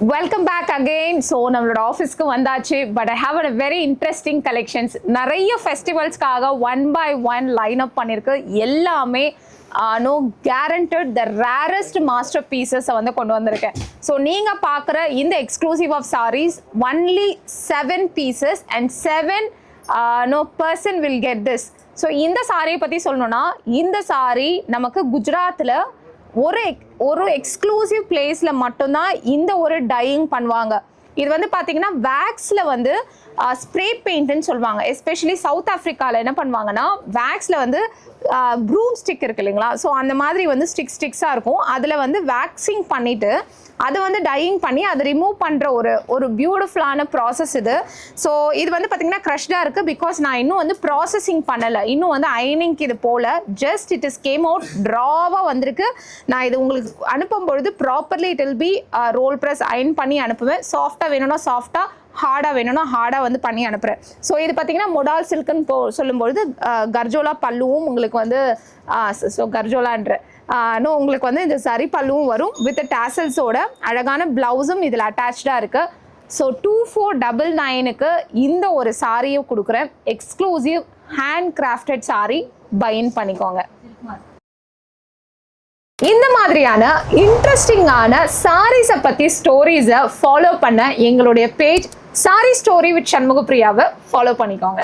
Welcome back again. So நம்மளோட ஆஃபீஸ்க்கு வந்தாச்சு. But I have a very interesting collections. நிறைய ஃபெஸ்டிவல்ஸ்க்காக 1 by 1 லைன் அப் பண்ணியிருக்கு. எல்லாமே no guaranteed the rarest master பீசஸை வந்து கொண்டு வந்திருக்கேன். ஸோ நீங்கள் பார்க்குற இந்த exclusive of sarees only 7 pieces and 7 no person will get this. So இந்த சாரியை பற்றி சொல்லணும்னா, இந்த சாரி நமக்கு குஜராத்தில் ஒரு எக்ஸ்க்ளூசிவ் பிளேஸில் மட்டும்தான் இந்த ஒரு டையிங் பண்ணுவாங்க. இது வந்து பார்த்தீங்கன்னா வேக்ஸில் வந்து ஸ்ப்ரே பெயிண்ட்னு சொல்லுவாங்க. எஸ்பெஷலி சவுத் ஆஃப்ரிக்காவில் என்ன பண்ணுவாங்கன்னா, வேக்ஸில் வந்து ப்ரூம் ஸ்டிக் இருக்கு இல்லைங்களா, ஸோ அந்த மாதிரி வந்து ஸ்டிக்ஸாக இருக்கும். அதில் வந்து வேக்சிங் பண்ணிவிட்டு அதை வந்து டையிங் பண்ணி அதை ரிமூவ் பண்ணுற ஒரு பியூட்டிஃபுல்லான ப்ராசஸ் இது. ஸோ இது வந்து பார்த்திங்கன்னா க்ரஷ்டாக இருக்குது. பிகாஸ் நான் இன்னும் வந்து ப்ராசஸிங் பண்ணலை, இன்னும் வந்து அயனிங்க்கு இது போல். Just it is came out ட்ராவாக வந்திருக்கு. நான் இது உங்களுக்கு அனுப்பும் பொழுது properly it will be roll press iron பண்ணி அனுப்புவேன். சாஃப்டாக வேணும்னா சாஃப்டாக, ஹார்டாக வேணும்னா ஹார்டாக வந்து பண்ணி அனுப்புகிறேன். ஸோ இது பார்த்திங்கன்னா மொடால் சில்க்குன்னு சொல்லும்பொழுது கர்ஜோலா பல்லுவும் உங்களுக்கு வந்து ஸோ கர்ஜோலான்ற உங்களுக்கு வந்து இந்த சரி பல்லுவும் வரும் வித் டேசல்ஸோட. அழகான ப்ளவுஸும் இதில் அட்டாச்சாக இருக்குது. ஸோ 2499க்கு இந்த ஒரு சாரியை கொடுக்குறேன். எக்ஸ்க்ளூசிவ் ஹேண்ட் கிராஃப்டட் சாரி பைன் பண்ணிக்கோங்க. இந்த மாதிரியான இன்ட்ரெஸ்டிங்கான சாரீஸை பற்றி ஸ்டோரிஸை ஃபாலோ பண்ண எங்களுடைய பேஜ் சாரி ஸ்டோரி வித் சண்முகப்பிரியாவை ஃபாலோ பண்ணிக்கோங்க.